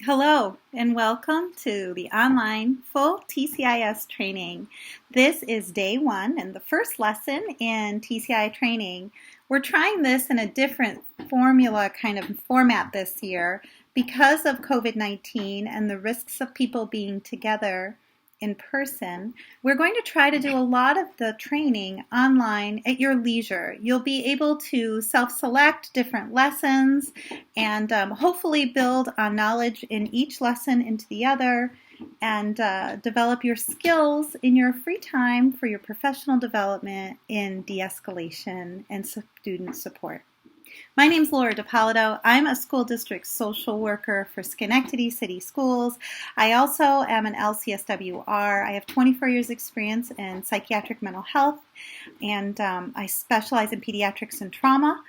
Hello and welcome to the online full TCIS training. This is day one and the first lesson in TCI training. We're trying this in a different formula kind of format this year because of COVID-19 and the risks of people being together in person. We're going to try to do a lot of the training online at your leisure. You'll be able to self-select different lessons and hopefully build on knowledge in each lesson into the other and develop your skills in your free time for your professional development in de-escalation and student support. My name is Laura DiPaolo. I'm a school district social worker for Schenectady City Schools. I also am an LCSWR. I have 24 years experience in psychiatric mental health, and I specialize in pediatrics and trauma.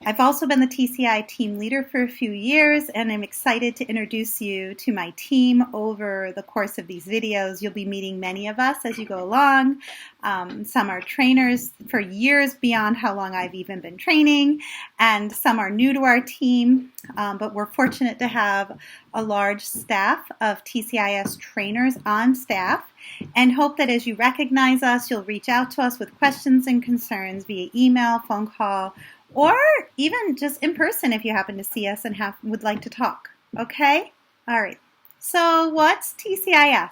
I've also been the TCI team leader for a few years, and I'm excited to introduce you to my team over the course of these videos. You'll be meeting many of us as you go along. Some are trainers for years beyond how long I've even been training, and some are new to our team, but we're fortunate to have a large staff of TCIS trainers on staff, and hope that as you recognize us, you'll reach out to us with questions and concerns via email, phone call, or even just in person if you happen to see us and would like to talk. Okay? All right. So what's TCIS?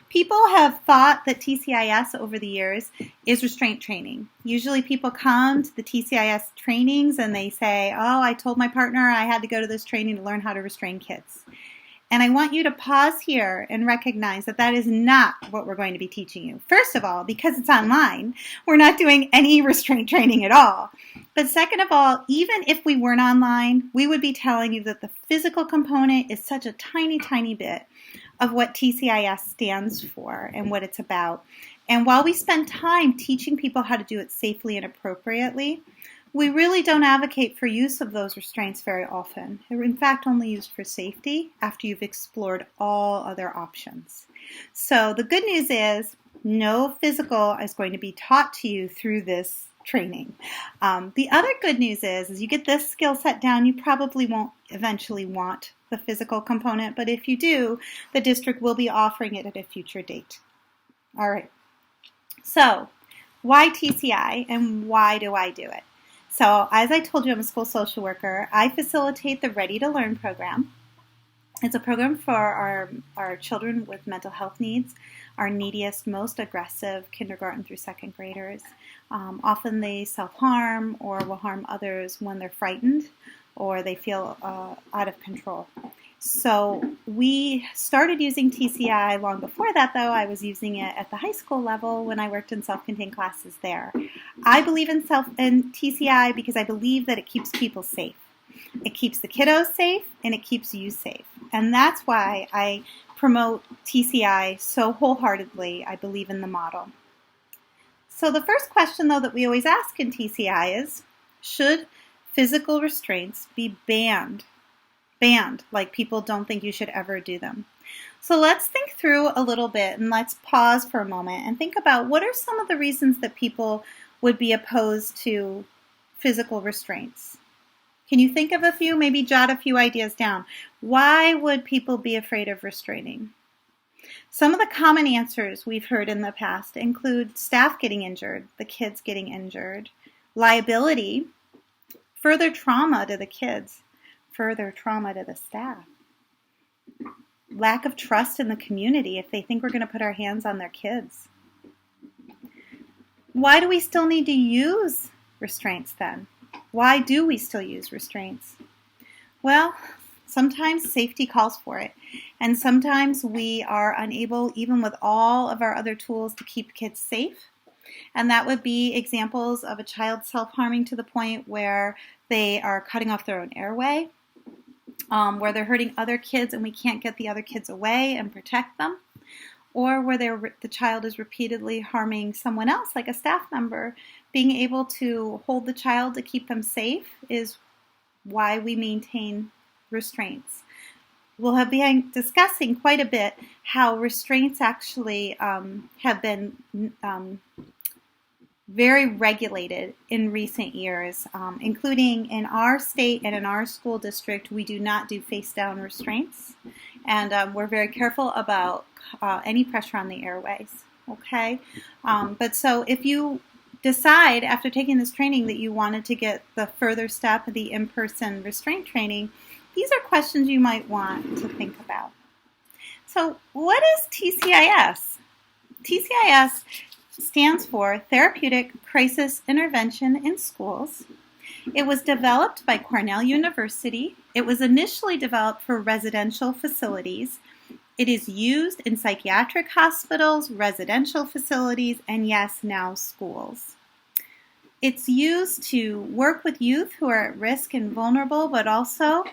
People have thought that TCIS over the years is restraint training. Usually people come to the TCIS trainings and they say, oh, I told my partner I had to go to this training to learn how to restrain kids. And I want you to pause here and recognize that that is not what we're going to be teaching you. First of all, because it's online, we're not doing any restraint training at all. But second of all, even if we weren't online, we would be telling you that the physical component is such a tiny, tiny bit of what TCIS stands for and what it's about. And while we spend time teaching people how to do it safely and appropriately, we really don't advocate for use of those restraints very often. They're in fact only used for safety after you've explored all other options. So the good news is no physical is going to be taught to you through this training. The other good news is as you get this skill set down, you probably won't eventually want the physical component, but if you do, the district will be offering it at a future date. All right. So why TCI and why do I do it? So as I told you, I'm a school social worker. I facilitate the Ready to Learn program. It's a program for our children with mental health needs, our neediest, most aggressive kindergarten through second graders. Often they self-harm or will harm others when they're frightened or they feel out of control. So we started using TCI long before that, though. I was using it at the high school level when I worked in self-contained classes there. I believe in TCI because I believe that it keeps people safe. It keeps the kiddos safe and it keeps you safe. And that's why I promote TCI so wholeheartedly. I believe in the model. So the first question, though, that we always ask in TCI is, should physical restraints be banned? Like people don't think you should ever do them. So let's think through a little bit and let's pause for a moment and think about what are some of the reasons that people would be opposed to physical restraints. Can you think of a few? Maybe jot a few ideas down. Why would people be afraid of restraining? Some of the common answers we've heard in the past include staff getting injured, the kids getting injured, liability, further trauma to the kids, further trauma to the staff, lack of trust in the community if they think we're going to put our hands on their kids. Why do we still need to use restraints then? Why do we still use restraints? Well, sometimes safety calls for it, and sometimes we are unable, even with all of our other tools, to keep kids safe. And that would be examples of a child self-harming to the point where they are cutting off their own airway, where they're hurting other kids and we can't get the other kids away and protect them, or where the child is repeatedly harming someone else, like a staff member. Being able to hold the child to keep them safe is why we maintain restraints. We'll have been discussing quite a bit how restraints actually have been very regulated in recent years, including in our state and in our school district. We do not do face-down restraints, and we're very careful about any pressure on the airways. Okay, but so if you decide after taking this training that you wanted to get the further step of the in-person restraint training, these are questions you might want to think about. So what is TCIS? TCIS stands for Therapeutic Crisis Intervention in Schools. It was developed by Cornell University. It was initially developed for residential facilities. It is used in psychiatric hospitals, residential facilities, and yes, now schools. It's used to work with youth who are at risk and vulnerable, but also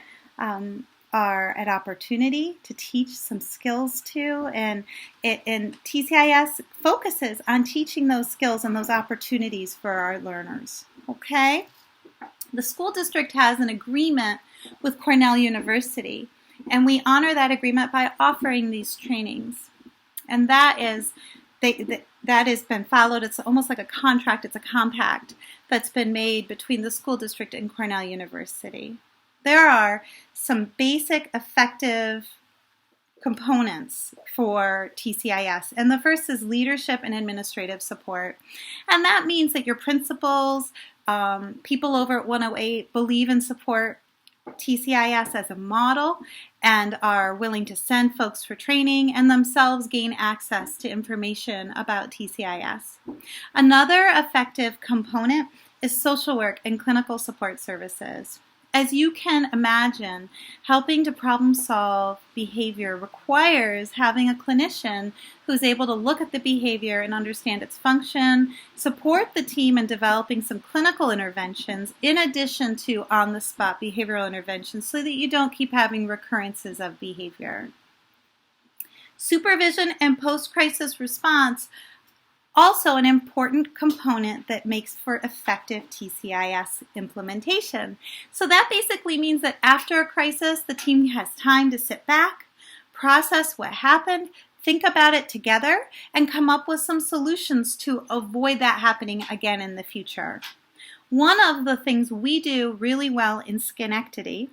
are at opportunity to teach some skills too, and TCIS focuses on teaching those skills and those opportunities for our learners. Okay? The school district has an agreement with Cornell University, and we honor that agreement by offering these trainings. And that has been followed. It's almost like a contract. It's a compact that's been made between the school district and Cornell University. There are some basic effective components for TCIS, and the first is leadership and administrative support. And that means that your principals, people over at 108 believe and support TCIS as a model and are willing to send folks for training and themselves gain access to information about TCIS. Another effective component is social work and clinical support services. As you can imagine, helping to problem solve behavior requires having a clinician who's able to look at the behavior and understand its function, support the team in developing some clinical interventions in addition to on-the-spot behavioral interventions so that you don't keep having recurrences of behavior. Supervision and post-crisis response, also an important component that makes for effective TCIS implementation. So that basically means that after a crisis, the team has time to sit back, process what happened, think about it together, and come up with some solutions to avoid that happening again in the future. One of the things we do really well in Schenectady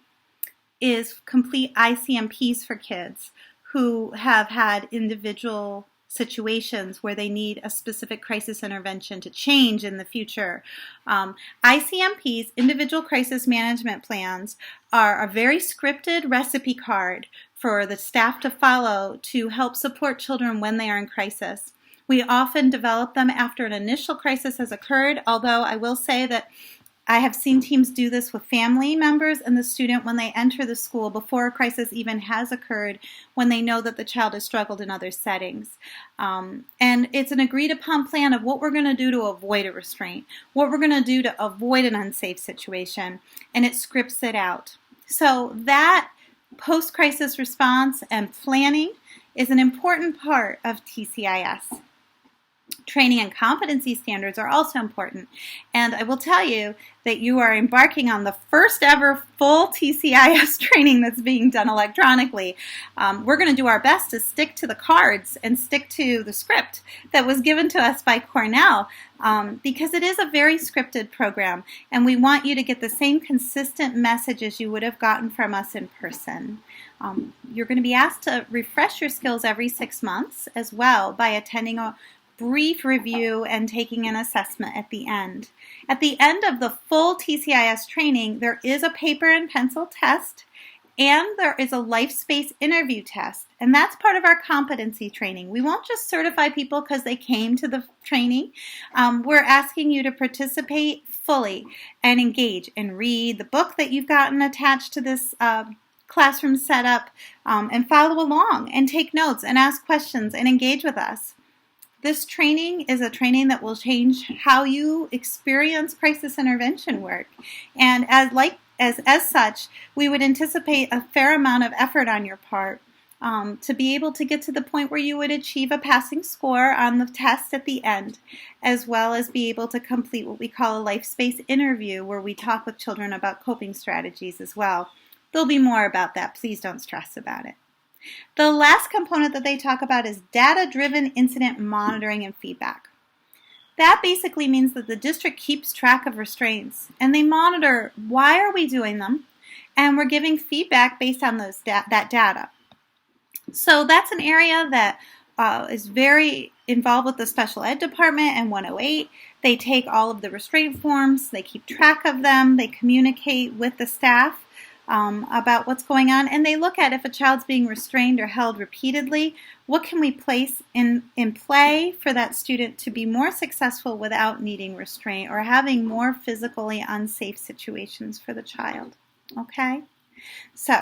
is complete ICMPs for kids who have had individual situations where they need a specific crisis intervention to change in the future. ICMPs, individual crisis management plans, are a very scripted recipe card for the staff to follow to help support children when they are in crisis. We often develop them after an initial crisis has occurred, although I will say that I have seen teams do this with family members and the student when they enter the school before a crisis even has occurred, when they know that the child has struggled in other settings. And it's an agreed upon plan of what we're going to do to avoid a restraint, what we're going to do to avoid an unsafe situation, and it scripts it out. So that post-crisis response and planning is an important part of TCIS. Training and competency standards are also important. And I will tell you that you are embarking on the first ever full TCIS training that's being done electronically. We're going to do our best to stick to the cards and stick to the script that was given to us by Cornell because it is a very scripted program, and we want you to get the same consistent message as you would have gotten from us in person. You're going to be asked to refresh your skills every 6 months as well by attending a brief review and taking an assessment at the end. At the end of the full TCIS training, there is a paper and pencil test, and there is a life space interview test, and that's part of our competency training. We won't just certify people because they came to the training. We're asking you to participate fully and engage and read the book that you've gotten attached to this classroom setup, and follow along and take notes and ask questions and engage with us. This training is a training that will change how you experience crisis intervention work. And as such, we would anticipate a fair amount of effort on your part to be able to get to the point where you would achieve a passing score on the test at the end, as well as be able to complete what we call a life space interview, where we talk with children about coping strategies as well. There'll be more about that. Please don't stress about it. The last component that they talk about is data-driven incident monitoring and feedback. That basically means that the district keeps track of restraints and they monitor why are we doing them, and we're giving feedback based on that data. So that's an area that is very involved with the special ed department and 108. They take all of the restraint forms, they keep track of them, they communicate with the staff about what's going on, and they look at if a child's being restrained or held repeatedly, what can we place in play for that student to be more successful without needing restraint or having more physically unsafe situations for the child. Okay? So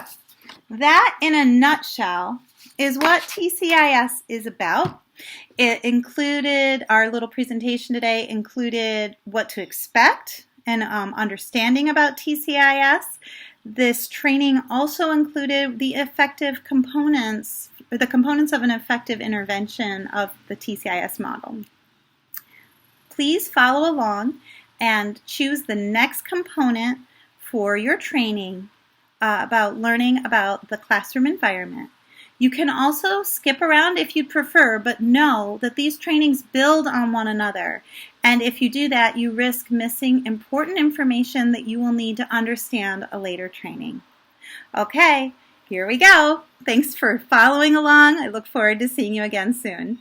that in a nutshell is what TCIS is about. It included, our little presentation today included what to expect and understanding about TCIS. This training also included the effective components, or the components of an effective intervention of the TCIS model. Please follow along and choose the next component for your training about learning about the classroom environment. You can also skip around if you prefer, but know that these trainings build on one another. And if you do that, you risk missing important information that you will need to understand a later training. Okay, here we go. Thanks for following along. I look forward to seeing you again soon.